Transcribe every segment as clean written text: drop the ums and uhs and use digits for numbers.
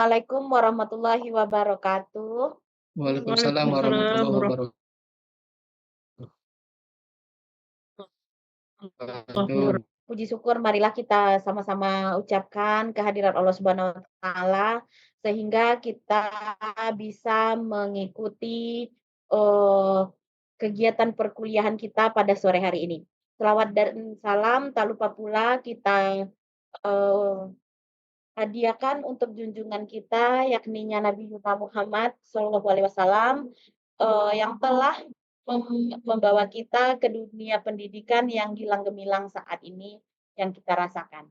Assalamualaikum warahmatullahi wabarakatuh. Waalaikumsalam Waalaikumsalam warahmatullahi warahmatullahi wabarakatuh. wabarakatuh. Puji syukur marilah kita sama-sama ucapkan kehadirat Allah Subhanahu wa taala sehingga kita bisa mengikuti, eee, kegiatan perkuliahan kita pada sore hari ini. Selawat dan salam tak lupa pula kita, eee, hadiahkan untuk junjungan kita yakninya Nabi kita Muhammad Shallallahu Alaihi Wasallam, yang telah membawa kita ke dunia pendidikan yang gilang gemilang saat ini yang kita rasakan.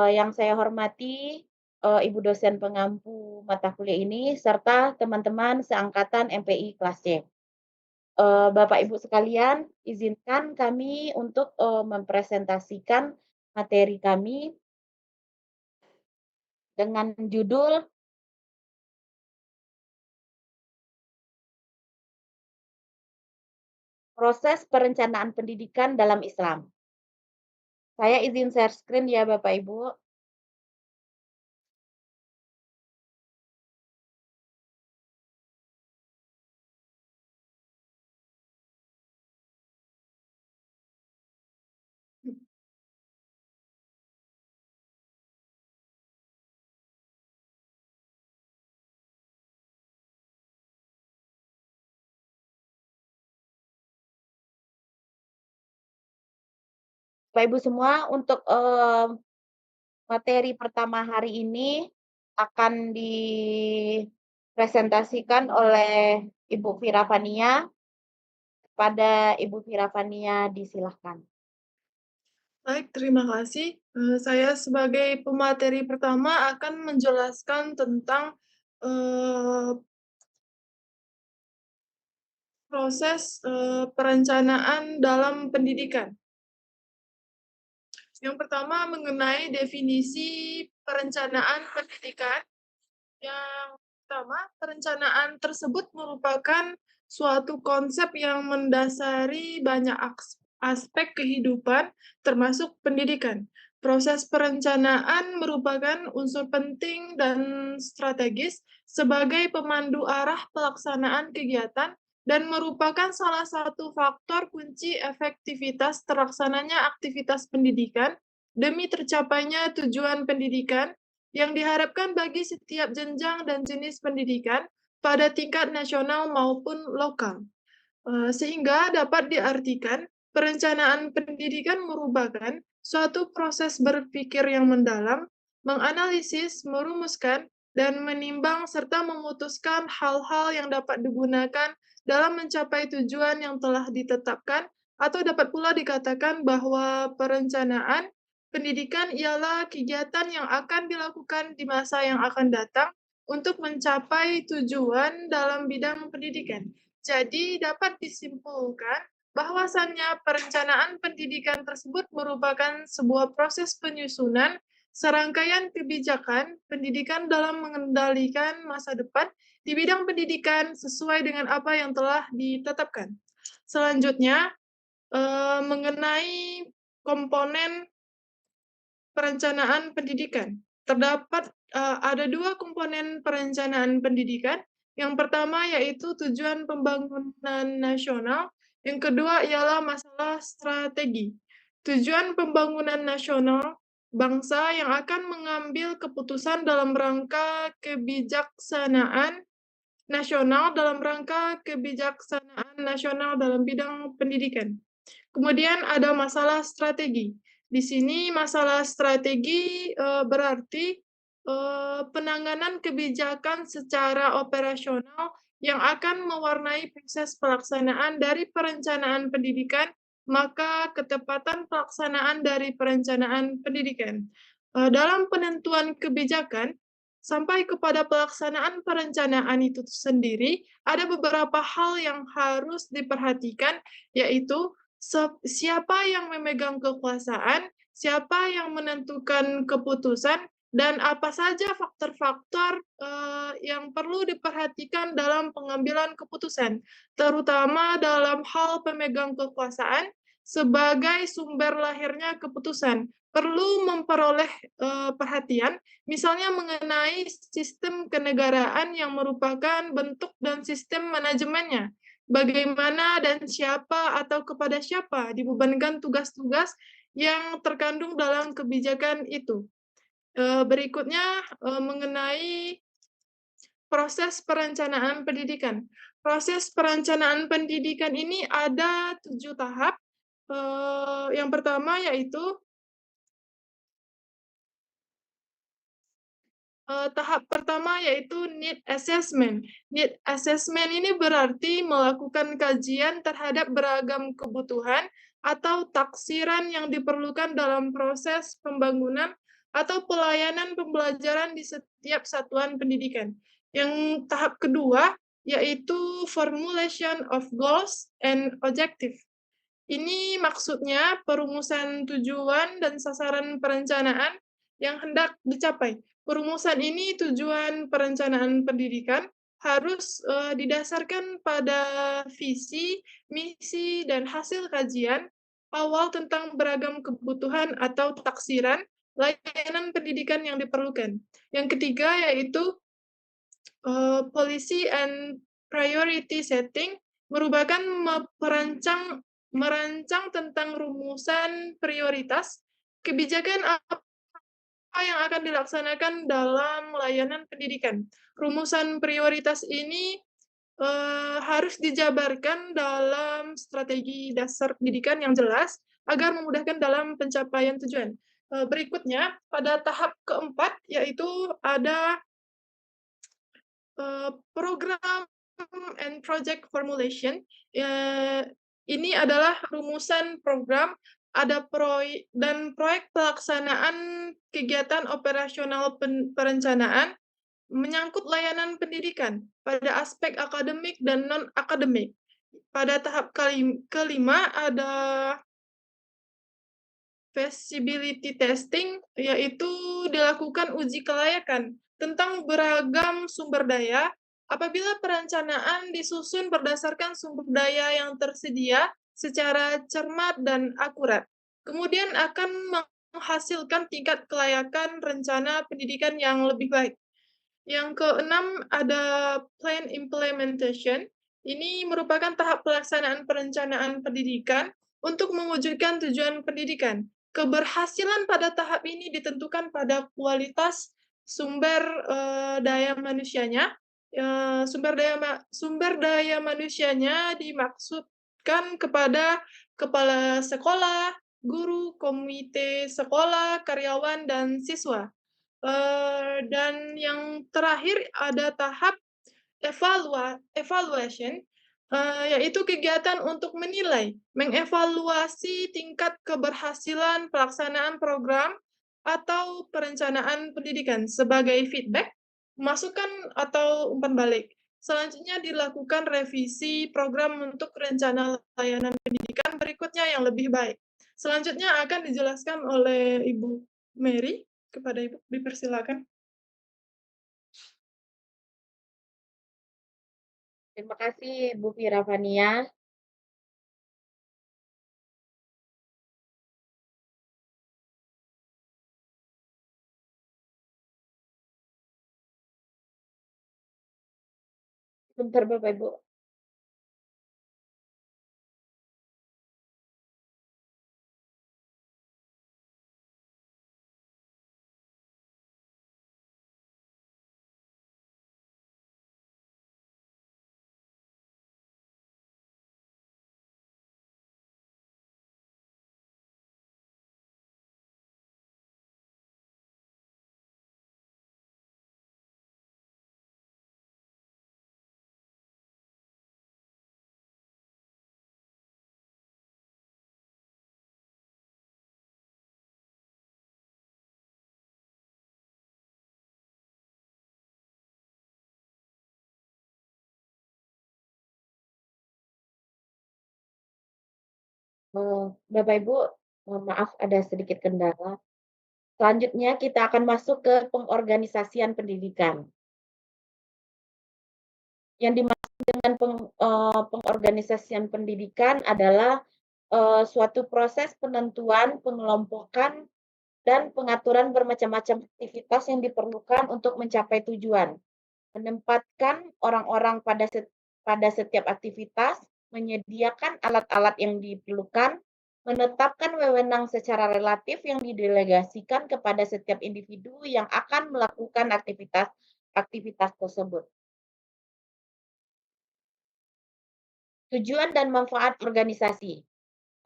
Yang saya hormati, ibu dosen pengampu mata kuliah ini serta teman-teman seangkatan MPI kelas C. Bapak Ibu sekalian, izinkan kami untuk, mempresentasikan materi kami dengan judul Proses Perencanaan Pendidikan dalam Islam. Saya izin share screen ya Bapak Ibu. Bapak Ibu semua untuk, materi pertama hari ini akan dipresentasikan oleh Ibu Vira Vania. Kepada Ibu Vira Vania disilahkan. Baik, terima kasih. Saya sebagai pemateri pertama akan menjelaskan tentang proses perencanaan dalam pendidikan. Yang pertama mengenai definisi perencanaan pendidikan. Yang pertama, perencanaan tersebut merupakan suatu konsep yang mendasari banyak aspek kehidupan, termasuk pendidikan. Proses perencanaan merupakan unsur penting dan strategis sebagai pemandu arah pelaksanaan kegiatan dan merupakan salah satu faktor kunci efektivitas terlaksananya aktivitas pendidikan demi tercapainya tujuan pendidikan yang diharapkan bagi setiap jenjang dan jenis pendidikan pada tingkat nasional maupun lokal. Sehingga dapat diartikan perencanaan pendidikan merupakan suatu proses berpikir yang mendalam, menganalisis, merumuskan, dan menimbang serta memutuskan hal-hal yang dapat digunakan dalam mencapai tujuan yang telah ditetapkan, atau dapat pula dikatakan bahwa perencanaan pendidikan ialah kegiatan yang akan dilakukan di masa yang akan datang untuk mencapai tujuan dalam bidang pendidikan. Jadi dapat disimpulkan bahwasannya perencanaan pendidikan tersebut merupakan sebuah proses penyusunan serangkaian kebijakan pendidikan dalam mengendalikan masa depan di bidang pendidikan sesuai dengan apa yang telah ditetapkan. Selanjutnya, mengenai komponen perencanaan pendidikan. Terdapat ada dua komponen perencanaan pendidikan. Yang pertama yaitu tujuan pembangunan nasional, yang kedua ialah masalah strategi. Tujuan pembangunan nasional bangsa yang akan mengambil keputusan dalam rangka kebijaksanaan nasional dalam bidang pendidikan. Kemudian ada masalah strategi. Di sini masalah strategi berarti penanganan kebijakan secara operasional yang akan mewarnai proses pelaksanaan dari perencanaan pendidikan, maka ketepatan pelaksanaan dari perencanaan pendidikan. Dalam penentuan kebijakan, sampai kepada pelaksanaan perencanaan itu sendiri, ada beberapa hal yang harus diperhatikan, yaitu siapa yang memegang kekuasaan, siapa yang menentukan keputusan, dan apa saja faktor-faktor yang perlu diperhatikan dalam pengambilan keputusan, terutama dalam hal pemegang kekuasaan sebagai sumber lahirnya keputusan. perlu memperoleh perhatian, misalnya mengenai sistem kenegaraan yang merupakan bentuk dan sistem manajemennya. Bagaimana dan siapa atau kepada siapa dibebankan tugas-tugas yang terkandung dalam kebijakan itu. Berikutnya mengenai proses perencanaan pendidikan. Proses perencanaan pendidikan ini ada 7 tahap. Yang pertama yaitu tahap pertama yaitu need assessment. Need assessment ini berarti melakukan kajian terhadap beragam kebutuhan atau taksiran yang diperlukan dalam proses pembangunan atau pelayanan pembelajaran di setiap satuan pendidikan. Yang tahap kedua yaitu formulation of goals and objective. Ini maksudnya perumusan tujuan dan sasaran perencanaan yang hendak dicapai. Perumusan ini tujuan perencanaan pendidikan harus didasarkan pada visi, misi, dan hasil kajian awal tentang beragam kebutuhan atau taksiran layanan pendidikan yang diperlukan. Yang ketiga yaitu policy and priority setting merupakan merancang tentang rumusan prioritas kebijakan apa yang akan dilaksanakan dalam layanan pendidikan. Rumusan prioritas ini harus dijabarkan dalam strategi dasar pendidikan yang jelas agar memudahkan dalam pencapaian tujuan. Berikutnya, pada tahap keempat, yaitu ada program and project formulation. Ini adalah rumusan program, ada proyek pelaksanaan kegiatan operasional perencanaan menyangkut layanan pendidikan pada aspek akademik dan non-akademik. Pada tahap kelima ada feasibility testing, yaitu dilakukan uji kelayakan tentang beragam sumber daya apabila perencanaan disusun berdasarkan sumber daya yang tersedia secara cermat dan akurat. Kemudian akan menghasilkan tingkat kelayakan rencana pendidikan yang lebih baik. Yang keenam ada plan implementation. Ini merupakan tahap pelaksanaan perencanaan pendidikan untuk mewujudkan tujuan pendidikan. Keberhasilan pada tahap ini ditentukan pada kualitas sumber daya manusianya. Sumber daya manusianya dimaksudkan kepada kepala sekolah, guru, komite sekolah, karyawan, dan siswa. Dan yang terakhir ada tahap evaluation, yaitu kegiatan untuk mengevaluasi tingkat keberhasilan pelaksanaan program atau perencanaan pendidikan sebagai feedback, masukan atau umpan balik. Selanjutnya dilakukan revisi program untuk rencana layanan pendidikan berikutnya yang lebih baik. Selanjutnya akan dijelaskan oleh Ibu Mary. Kepada Ibu, dipersilakan. Terima kasih Bu Firavania. Sebentar Bapak Ibu. Bapak Ibu, mohon maaf ada sedikit kendala. Selanjutnya kita akan masuk ke pengorganisasian pendidikan. Yang dimaksud dengan pengorganisasian pendidikan adalah suatu proses penentuan, pengelompokan, dan pengaturan bermacam-macam aktivitas yang diperlukan untuk mencapai tujuan. Menempatkan orang-orang pada setiap aktivitas, menyediakan alat-alat yang diperlukan, menetapkan wewenang secara relatif yang didelegasikan kepada setiap individu yang akan melakukan aktivitas tersebut. Tujuan dan manfaat organisasi.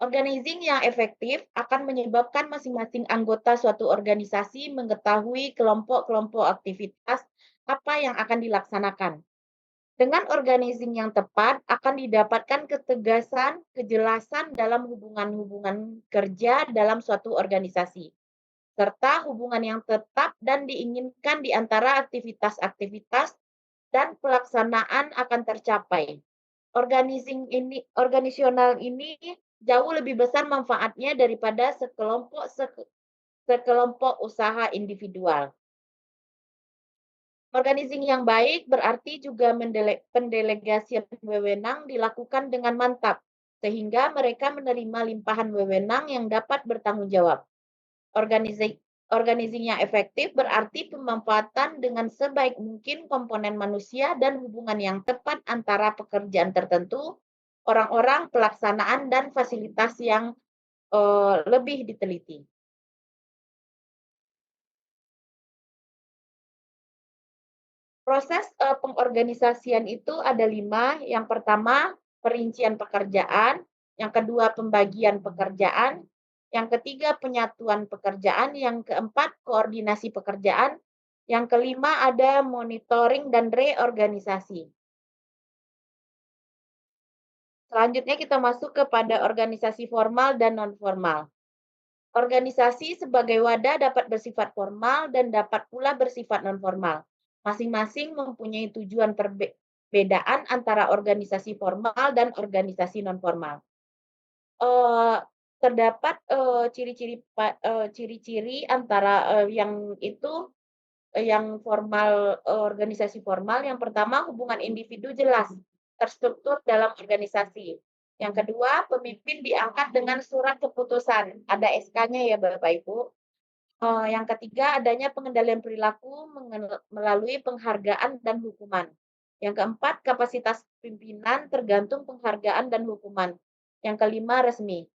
Organizing yang efektif akan menyebabkan masing-masing anggota suatu organisasi mengetahui kelompok-kelompok aktivitas apa yang akan dilaksanakan. Dengan organizing yang tepat akan didapatkan ketegasan, kejelasan dalam hubungan-hubungan kerja dalam suatu organisasi, serta hubungan yang tetap dan diinginkan di antara aktivitas-aktivitas dan pelaksanaan akan tercapai. Organisasional ini jauh lebih besar manfaatnya daripada sekelompok usaha individual. Organizing yang baik berarti juga pendelegasian wewenang dilakukan dengan mantap, sehingga mereka menerima limpahan wewenang yang dapat bertanggung jawab. Organizing yang efektif berarti pemanfaatan dengan sebaik mungkin komponen manusia dan hubungan yang tepat antara pekerjaan tertentu, orang-orang, pelaksanaan, dan fasilitas yang lebih diteliti. Proses pengorganisasian itu ada 5. Yang pertama, perincian pekerjaan. Yang kedua, pembagian pekerjaan. Yang ketiga, penyatuan pekerjaan. Yang keempat, koordinasi pekerjaan. Yang kelima, ada monitoring dan reorganisasi. Selanjutnya kita masuk kepada organisasi formal dan non-formal. Organisasi sebagai wadah dapat bersifat formal dan dapat pula bersifat non-formal. Masing-masing mempunyai tujuan perbedaan antara organisasi formal dan organisasi non-formal. Terdapat ciri-ciri antara yang formal, organisasi formal. Yang pertama, hubungan individu jelas, terstruktur dalam organisasi. Yang kedua, pemimpin diangkat dengan surat keputusan, ada SK-nya ya Bapak Ibu. Yang ketiga, adanya pengendalian perilaku melalui penghargaan dan hukuman. Yang keempat, kapasitas pimpinan tergantung penghargaan dan hukuman. Yang kelima, resmi.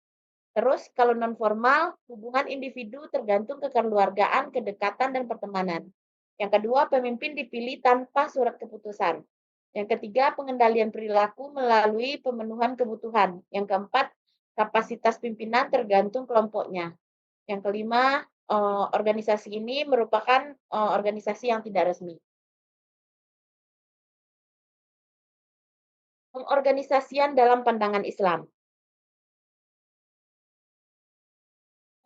Terus kalau non formal, hubungan individu tergantung kekeluargaan, kedekatan, dan pertemanan. Yang kedua, pemimpin dipilih tanpa surat keputusan. Yang ketiga, pengendalian perilaku melalui pemenuhan kebutuhan. Yang keempat, kapasitas pimpinan tergantung kelompoknya. Yang kelima, organisasi ini merupakan organisasi yang tidak resmi. Pengorganisasian dalam pandangan Islam.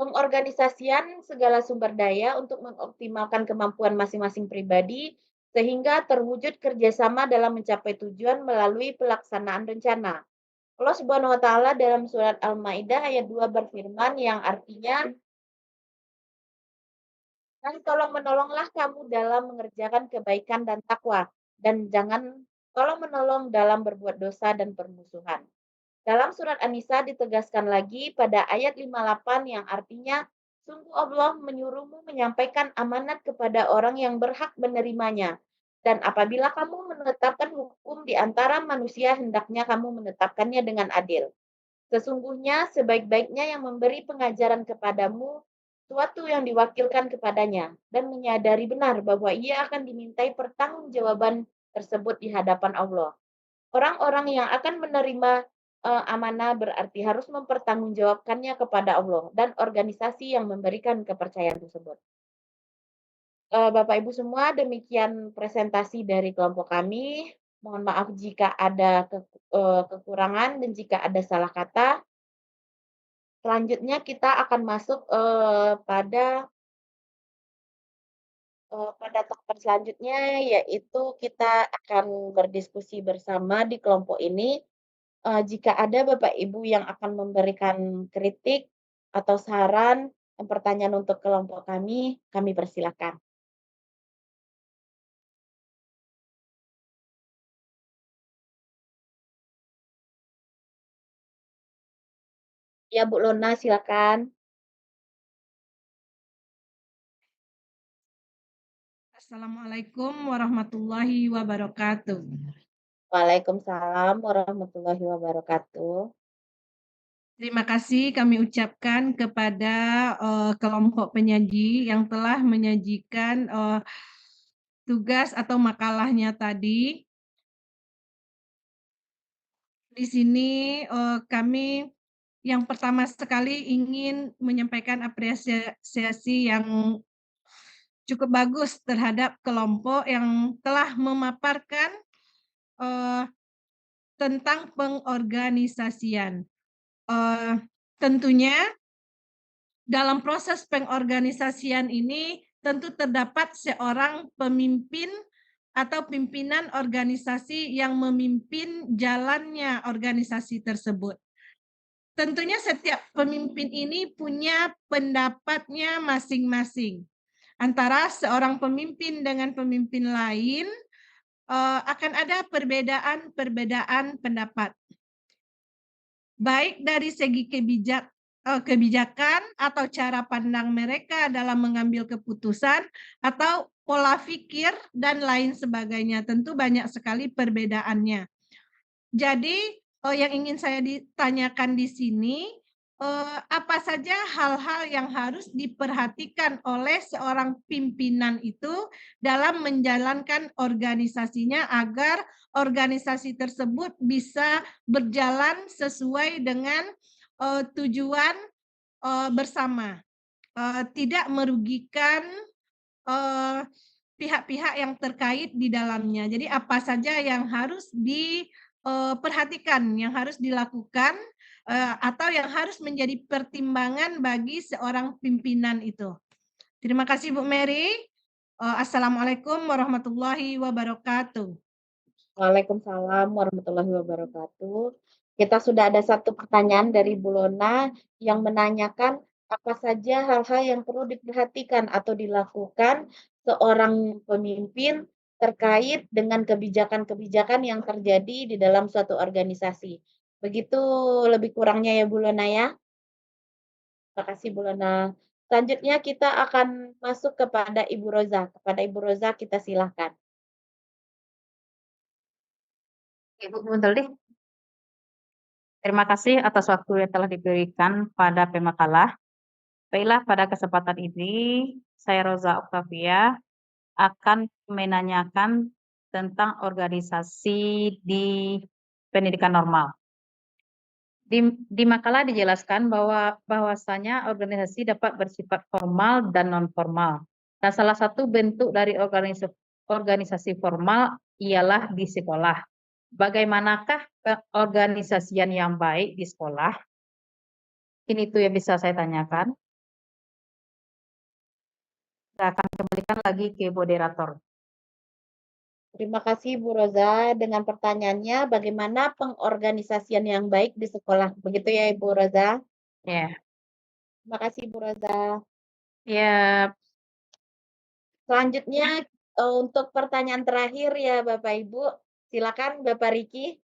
Pengorganisasian segala sumber daya untuk mengoptimalkan kemampuan masing-masing pribadi sehingga terwujud kerjasama dalam mencapai tujuan melalui pelaksanaan rencana. Allah Subhanahu wa Ta'ala dalam surat Al-Maidah ayat 2 berfirman yang artinya, dan tolong menolonglah kamu dalam mengerjakan kebaikan dan takwa, dan jangan tolong menolong dalam berbuat dosa dan permusuhan. Dalam surat An-Nisa ditegaskan lagi pada ayat 58 yang artinya, sungguh Allah menyuruhmu menyampaikan amanat kepada orang yang berhak menerimanya. Dan apabila kamu menetapkan hukum di antara manusia, hendaknya kamu menetapkannya dengan adil. Sesungguhnya sebaik-baiknya yang memberi pengajaran kepadamu suatu yang diwakilkan kepadanya dan menyadari benar bahwa ia akan dimintai pertanggungjawaban tersebut di hadapan Allah. Orang-orang yang akan menerima amanah berarti harus mempertanggungjawabkannya kepada Allah dan organisasi yang memberikan kepercayaan tersebut. Bapak Ibu semua, demikian presentasi dari kelompok kami. Mohon maaf jika ada kekurangan dan jika ada salah kata. Selanjutnya kita akan masuk pada tahapan selanjutnya, yaitu kita akan berdiskusi bersama di kelompok ini. Jika ada Bapak Ibu yang akan memberikan kritik atau saran dan pertanyaan untuk kelompok kami persilakan. Ya Bu Lona, silakan. Assalamualaikum warahmatullahi wabarakatuh. Waalaikumsalam warahmatullahi wabarakatuh. Terima kasih kami ucapkan kepada kelompok penyaji yang telah menyajikan tugas atau makalahnya tadi. Di sini kami yang pertama sekali ingin menyampaikan apresiasi yang cukup bagus terhadap kelompok yang telah memaparkan tentang pengorganisasian. Tentunya dalam proses pengorganisasian ini tentu terdapat seorang pemimpin atau pimpinan organisasi yang memimpin jalannya organisasi tersebut. Tentunya setiap pemimpin ini punya pendapatnya masing-masing. Antara seorang pemimpin dengan pemimpin lain akan ada perbedaan pendapat. Baik dari segi kebijakan atau cara pandang mereka dalam mengambil keputusan atau pola pikir dan lain sebagainya. Tentu banyak sekali perbedaannya. Jadi yang ingin saya ditanyakan di sini, apa saja hal-hal yang harus diperhatikan oleh seorang pimpinan itu dalam menjalankan organisasinya agar organisasi tersebut bisa berjalan sesuai dengan tujuan bersama, tidak merugikan pihak-pihak yang terkait di dalamnya. Jadi apa saja yang harus diperhatikan, yang harus dilakukan, atau yang harus menjadi pertimbangan bagi seorang pimpinan itu. Terima kasih Bu Mary. Assalamualaikum warahmatullahi wabarakatuh. Waalaikumsalam warahmatullahi wabarakatuh. Kita sudah ada satu pertanyaan dari Bu Lona yang menanyakan apa saja hal-hal yang perlu diperhatikan atau dilakukan seorang pemimpin terkait dengan kebijakan-kebijakan yang terjadi di dalam suatu organisasi. Begitu lebih kurangnya ya Bu Lona ya. Terima kasih Bu Lona. Selanjutnya kita akan masuk kepada Ibu Roza. Kepada Ibu Roza kita silakan. Ibu Menteri, terima kasih atas waktu yang telah diberikan pada pemakalah. Baiklah, pada kesempatan ini, saya Roza Octavia akan menanyakan tentang organisasi di pendidikan normal. Di makalah dijelaskan bahwasanya organisasi dapat bersifat formal dan non-formal. Dan salah satu bentuk dari organisasi formal ialah di sekolah. Bagaimanakah keorganisasian yang baik di sekolah? Ini itu yang bisa saya tanyakan. Saya akan kembalikan lagi ke moderator. Terima kasih Bu Roza dengan pertanyaannya bagaimana pengorganisasian yang baik di sekolah. Begitu ya Ibu Roza? Ya. Terima kasih Bu Roza. Ya, Selanjutnya untuk pertanyaan terakhir ya Bapak Ibu. Silakan Bapak Riki.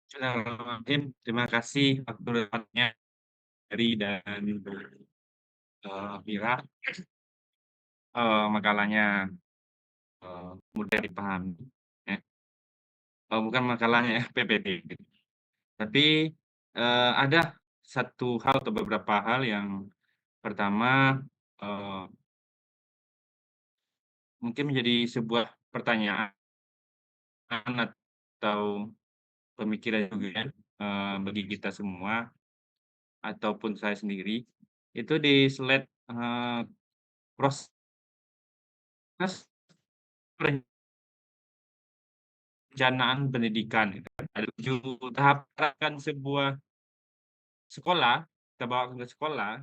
Bismillahirrahmanirrahim. Terima kasih waktu depannya dari dan Mira. Makalahnya mudah dipahami. Ya. Bukan makalahnya ya, PPT. Tapi ada satu hal atau beberapa hal yang pertama mungkin menjadi sebuah pertanyaan atau pemikiran juga ya, bagi kita semua ataupun saya sendiri itu di slide proses perencanaan pendidikan gitu. Ada 7 tahap kan sebuah sekolah, kita bawa ke sekolah.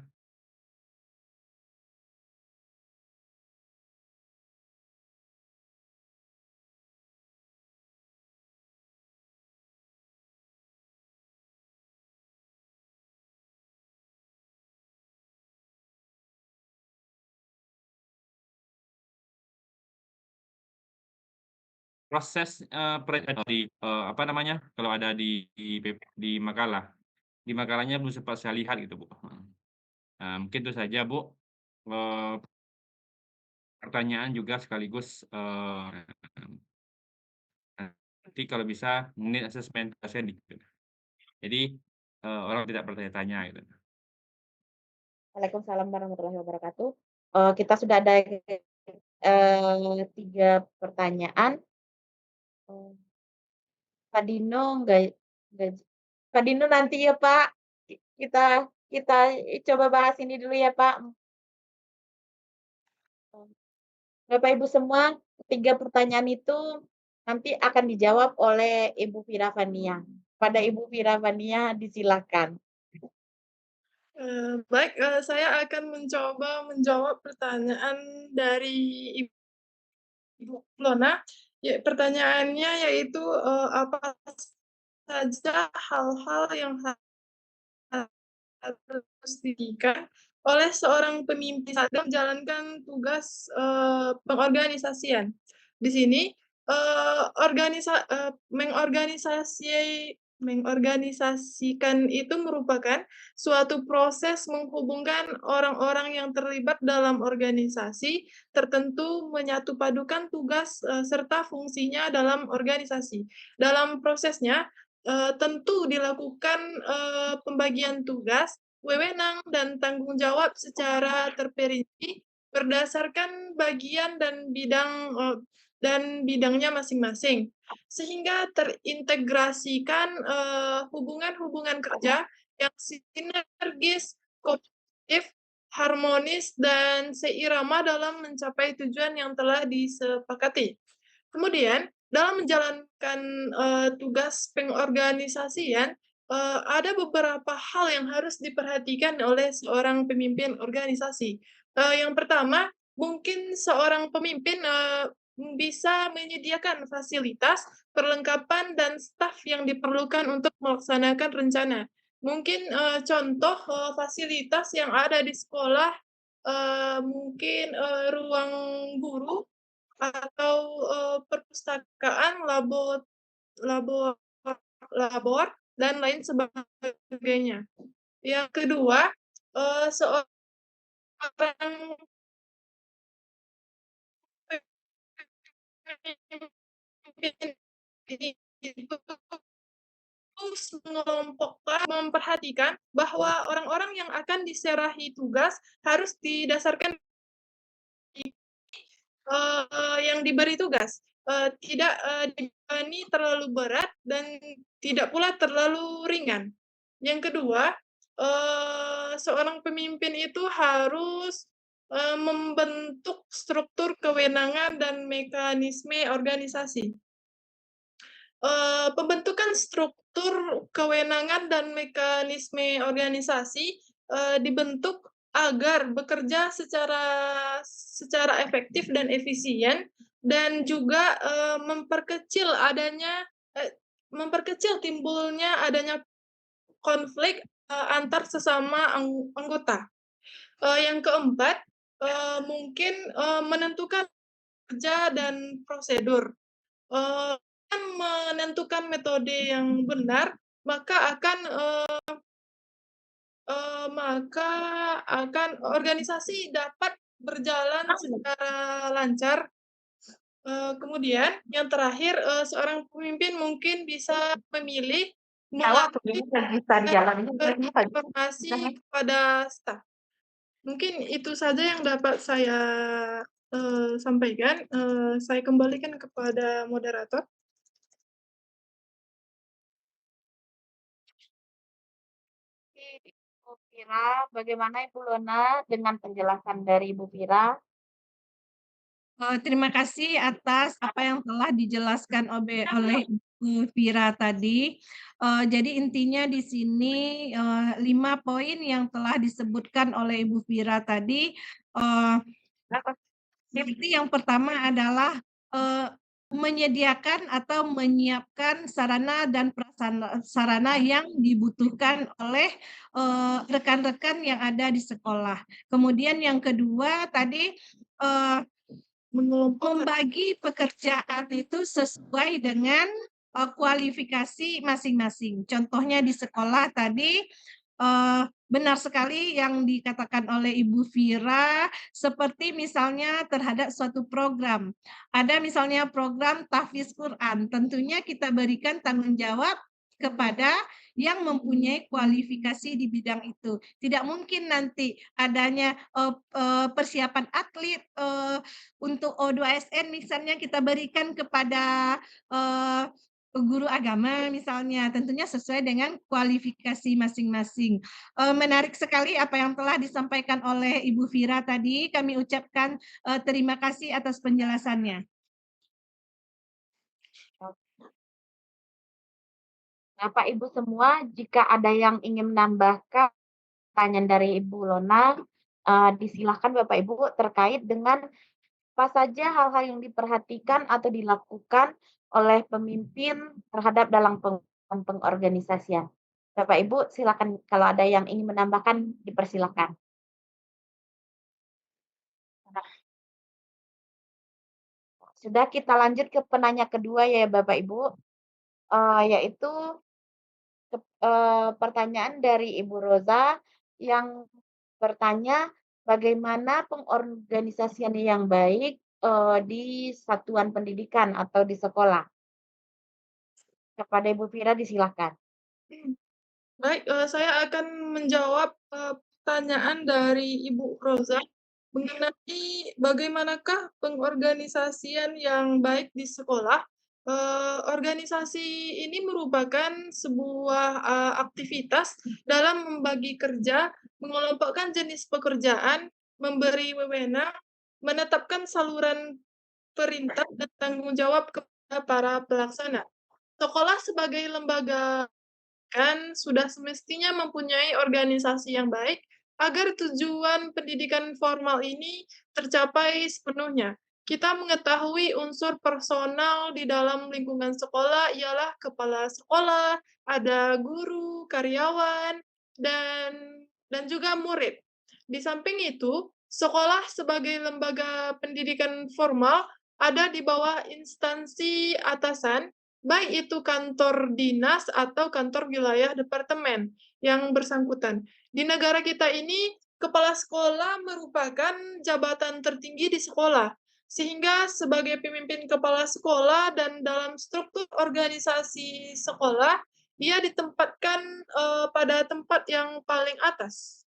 Proses perencanaan apa namanya? Kalau ada di makalah. Di makalahnya belum sempat saya lihat gitu, Bu. Nah, mungkin itu saja, Bu. pertanyaan juga sekaligus nanti kalau bisa menit asesmen tugasnya gitu. Jadi orang tidak bertanya-tanya gitu. Waalaikumsalam warahmatullahi wabarakatuh. Kita sudah ada 3 pertanyaan. Pak Dino nggak Pak Dino nanti ya, Pak. Kita kita coba bahas ini dulu ya, Pak. Bapak Ibu semua, 3 pertanyaan itu nanti akan dijawab oleh Ibu Vira Vania. Pada Ibu Vira Vania disilakan. Baik, saya akan mencoba menjawab pertanyaan dari Ibu Lona. Ya, pertanyaannya yaitu apa saja hal-hal yang harus dilakukan oleh seorang pemimpin saat menjalankan tugas pengorganisasian. Di sini mengorganisasikan itu merupakan suatu proses menghubungkan orang-orang yang terlibat dalam organisasi tertentu, menyatupadukan tugas serta fungsinya dalam organisasi. Dalam prosesnya tentu dilakukan pembagian tugas, wewenang, dan tanggung jawab secara terperinci berdasarkan bagian dan bidangnya masing-masing, sehingga terintegrasikan hubungan-hubungan kerja yang sinergis, kooperatif, harmonis, dan seirama dalam mencapai tujuan yang telah disepakati. Kemudian, dalam menjalankan tugas pengorganisasian, ada beberapa hal yang harus diperhatikan oleh seorang pemimpin organisasi. Yang pertama, mungkin seorang pemimpin bisa menyediakan fasilitas, perlengkapan, dan staf yang diperlukan untuk melaksanakan rencana. Mungkin contoh fasilitas yang ada di sekolah, mungkin ruang guru, atau perpustakaan, labor, dan lain sebagainya. Yang kedua, seorang pemimpin itu mengelompokkan, memperhatikan bahwa orang-orang yang akan diserahi tugas harus didasarkan yang diberi tugas. Tidak dibebani terlalu berat dan tidak pula terlalu ringan. Yang kedua, seorang pemimpin itu harus membentuk struktur kewenangan dan mekanisme organisasi. Pembentukan struktur kewenangan dan mekanisme organisasi dibentuk agar bekerja secara efektif dan efisien, dan juga memperkecil timbulnya adanya konflik antar sesama anggota. Yang keempat, mungkin menentukan kerja dan prosedur. Menentukan metode yang benar, maka akan organisasi dapat berjalan secara lancar. Kemudian yang terakhir, seorang pemimpin mungkin bisa memilih informasi kepada staf. Mungkin itu saja yang dapat saya sampaikan. Saya kembalikan kepada moderator. Ibu Vira, bagaimana Ibu Lona dengan penjelasan dari Ibu Vira? Terima kasih atas apa yang telah dijelaskan oleh Ibu Vira tadi. Jadi intinya di sini 5 poin yang telah disebutkan oleh Ibu Vira tadi. Yang pertama adalah menyediakan atau menyiapkan sarana dan prasarana yang dibutuhkan oleh rekan-rekan yang ada di sekolah. Kemudian yang kedua tadi membagi pekerjaan itu sesuai dengan kualifikasi masing-masing. Contohnya di sekolah tadi benar sekali yang dikatakan oleh Ibu Vira, seperti misalnya terhadap suatu program. Ada misalnya program tahfiz Quran, tentunya kita berikan tanggung jawab kepada yang mempunyai kualifikasi di bidang itu. Tidak mungkin nanti adanya persiapan atlet untuk O2SN misalnya kita berikan kepada guru agama misalnya, tentunya sesuai dengan kualifikasi masing-masing. Menarik sekali apa yang telah disampaikan oleh Ibu Vira tadi. Kami ucapkan terima kasih atas penjelasannya. Bapak Ibu semua, jika ada yang ingin menambahkan pertanyaan dari Ibu Lona, disilahkan Bapak Ibu terkait dengan apa saja hal-hal yang diperhatikan atau dilakukan oleh pemimpin terhadap dalam pengorganisasian. Bapak Ibu silakan kalau ada yang ingin menambahkan dipersilakan. Sudah, kita lanjut ke penanya kedua ya Bapak Ibu, yaitu pertanyaan dari Ibu Roza yang bertanya bagaimana pengorganisasian yang baik di satuan pendidikan atau di sekolah. Kepada Ibu Vira disilakan. Baik, saya akan menjawab pertanyaan dari Ibu Roza mengenai bagaimanakah pengorganisasian yang baik di sekolah. Organisasi ini merupakan sebuah aktivitas dalam membagi kerja, mengelompokkan jenis pekerjaan, memberi wewenang, menetapkan saluran perintah dan tanggung jawab kepada para pelaksana. Sekolah sebagai lembaga kan sudah semestinya mempunyai organisasi yang baik agar tujuan pendidikan formal ini tercapai sepenuhnya. Kita mengetahui unsur personal di dalam lingkungan sekolah ialah kepala sekolah, ada guru, karyawan, dan juga murid. Di samping itu, sekolah sebagai lembaga pendidikan formal ada di bawah instansi atasan, baik itu kantor dinas atau kantor wilayah departemen yang bersangkutan. Di negara kita ini, kepala sekolah merupakan jabatan tertinggi di sekolah, sehingga sebagai pemimpin kepala sekolah dan dalam struktur organisasi sekolah, ia ditempatkan pada tempat yang paling atas.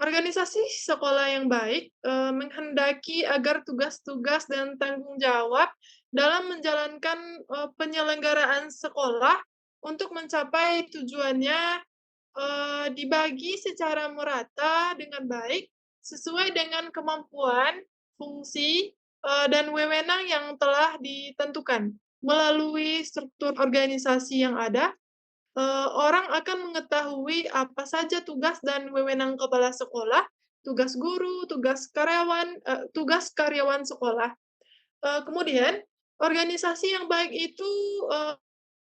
Organisasi sekolah yang baik menghendaki agar tugas-tugas dan tanggung jawab dalam menjalankan penyelenggaraan sekolah untuk mencapai tujuannya dibagi secara merata dengan baik sesuai dengan kemampuan, fungsi, dan wewenang yang telah ditentukan. Melalui struktur organisasi yang ada, orang akan mengetahui apa saja tugas dan wewenang kepala sekolah, tugas guru, tugas karyawan sekolah. Kemudian, organisasi yang baik itu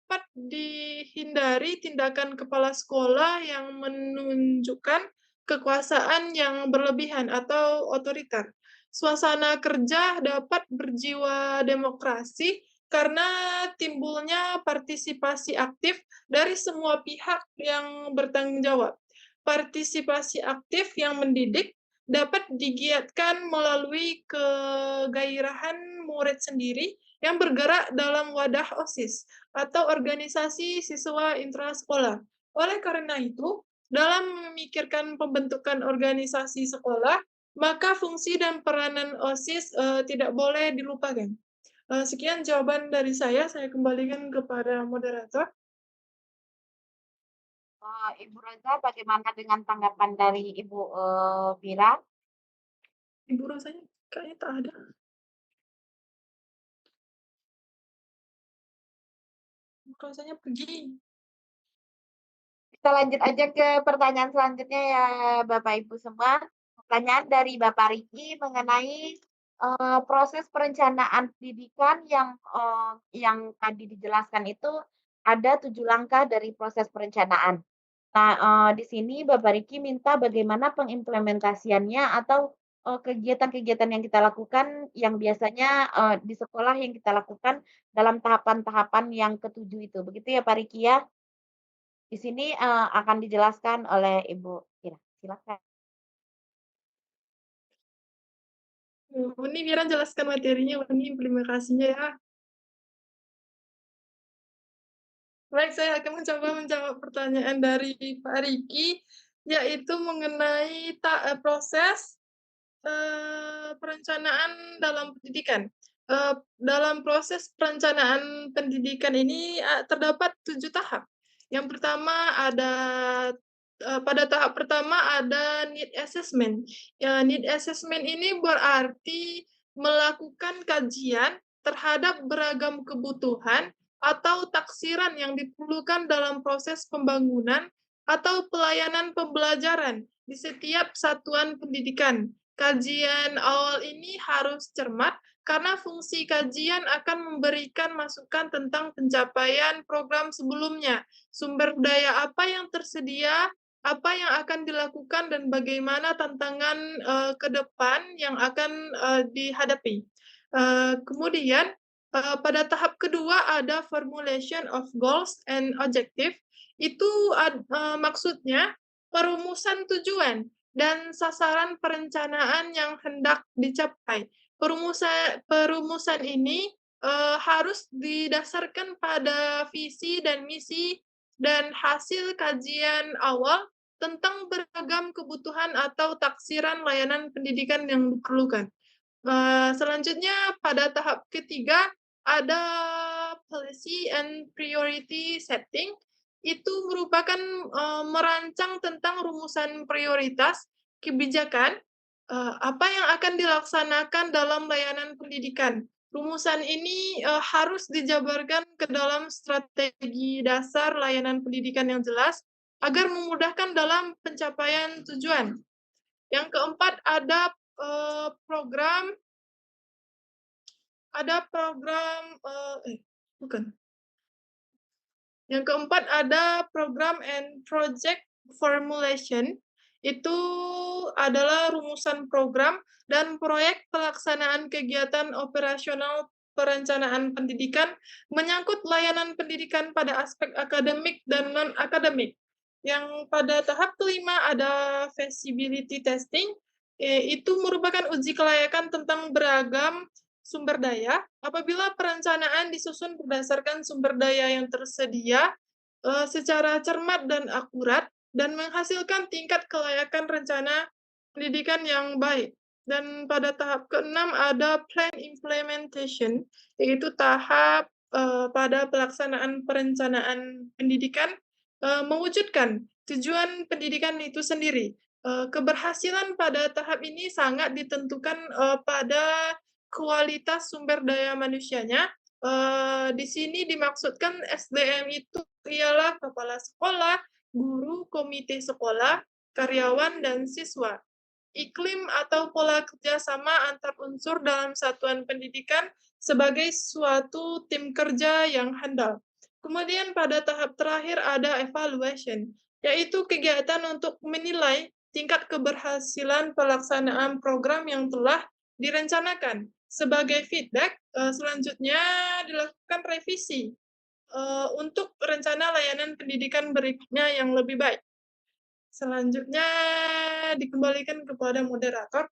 dapat dihindari tindakan kepala sekolah yang menunjukkan kekuasaan yang berlebihan atau otoriter. Suasana kerja dapat berjiwa demokrasi karena timbulnya partisipasi aktif dari semua pihak yang bertanggung jawab. Partisipasi aktif yang mendidik dapat digiatkan melalui kegairahan murid sendiri yang bergerak dalam wadah OSIS atau organisasi siswa intrasekolah. Oleh karena itu, dalam memikirkan pembentukan organisasi sekolah, maka fungsi dan peranan OSIS tidak boleh dilupakan. Sekian jawaban dari saya kembalikan kepada moderator. Ibu Roza, bagaimana dengan tanggapan dari Ibu Vira? Ibu Rozanya kayaknya tak ada. Ibu Rozanya pergi. Kita lanjut aja ke pertanyaan selanjutnya ya Bapak Ibu semua. Pertanyaan dari Bapak Riki mengenai proses perencanaan pendidikan yang tadi dijelaskan itu ada 7 langkah dari proses perencanaan. Nah, di sini Bapak Riki minta bagaimana pengimplementasiannya atau kegiatan-kegiatan yang kita lakukan yang biasanya di sekolah yang kita lakukan dalam tahapan-tahapan yang ketujuh itu. Begitu ya Pak Riki ya? Di sini, akan dijelaskan oleh Ibu Ira, silakan. Uni Mira jelaskan materinya, Uni implementasinya ya. Baik, saya akan mencoba menjawab pertanyaan dari Pak Riki, yaitu mengenai proses perencanaan dalam pendidikan. Dalam proses perencanaan pendidikan ini terdapat 7 tahap. Yang pertama pada tahap pertama ada need assessment. Ya, need assessment ini berarti melakukan kajian terhadap beragam kebutuhan atau taksiran yang diperlukan dalam proses pembangunan atau pelayanan pembelajaran di setiap satuan pendidikan. Kajian awal ini harus cermat karena fungsi kajian akan memberikan masukan tentang pencapaian program sebelumnya, sumber daya apa yang tersedia, apa yang akan dilakukan, dan bagaimana tantangan ke depan yang akan dihadapi. Kemudian pada tahap kedua ada formulation of goals and objective. Itu maksudnya perumusan tujuan dan sasaran perencanaan yang hendak dicapai. Perumusan ini harus didasarkan pada visi dan misi dan hasil kajian awal tentang beragam kebutuhan atau taksiran layanan pendidikan yang diperlukan. Selanjutnya pada tahap ketiga ada policy and priority setting. Itu merupakan merancang tentang rumusan prioritas kebijakan apa yang akan dilaksanakan dalam layanan pendidikan. Rumusan ini harus dijabarkan ke dalam strategi dasar layanan pendidikan yang jelas agar memudahkan dalam pencapaian tujuan. Yang keempat ada program bukan. Yang keempat ada program and project formulation. Itu adalah rumusan program dan proyek pelaksanaan kegiatan operasional perencanaan pendidikan menyangkut layanan pendidikan pada aspek akademik dan non-akademik. Yang pada tahap kelima ada feasibility testing. Itu merupakan uji kelayakan tentang beragam sumber daya. Apabila perencanaan disusun berdasarkan sumber daya yang tersedia secara cermat dan akurat dan menghasilkan tingkat kelayakan rencana pendidikan yang baik. Dan pada tahap keenam ada plan implementation, yaitu tahap pada pelaksanaan perencanaan pendidikan mewujudkan tujuan pendidikan itu sendiri. Keberhasilan pada tahap ini sangat ditentukan pada kualitas sumber daya manusianya. Di sini dimaksudkan SDM itu ialah kepala sekolah, guru, komite sekolah, karyawan, dan siswa. Iklim atau pola kerjasama antar unsur dalam satuan pendidikan sebagai suatu tim kerja yang handal. Kemudian pada tahap terakhir ada evaluation, yaitu kegiatan untuk menilai tingkat keberhasilan pelaksanaan program yang telah direncanakan. Sebagai feedback, selanjutnya dilakukan revisi untuk rencana layanan pendidikan berikutnya yang lebih baik. Selanjutnya dikembalikan kepada moderator.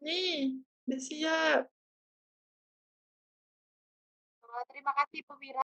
Ini udah siap. Terima kasih Bu Mira.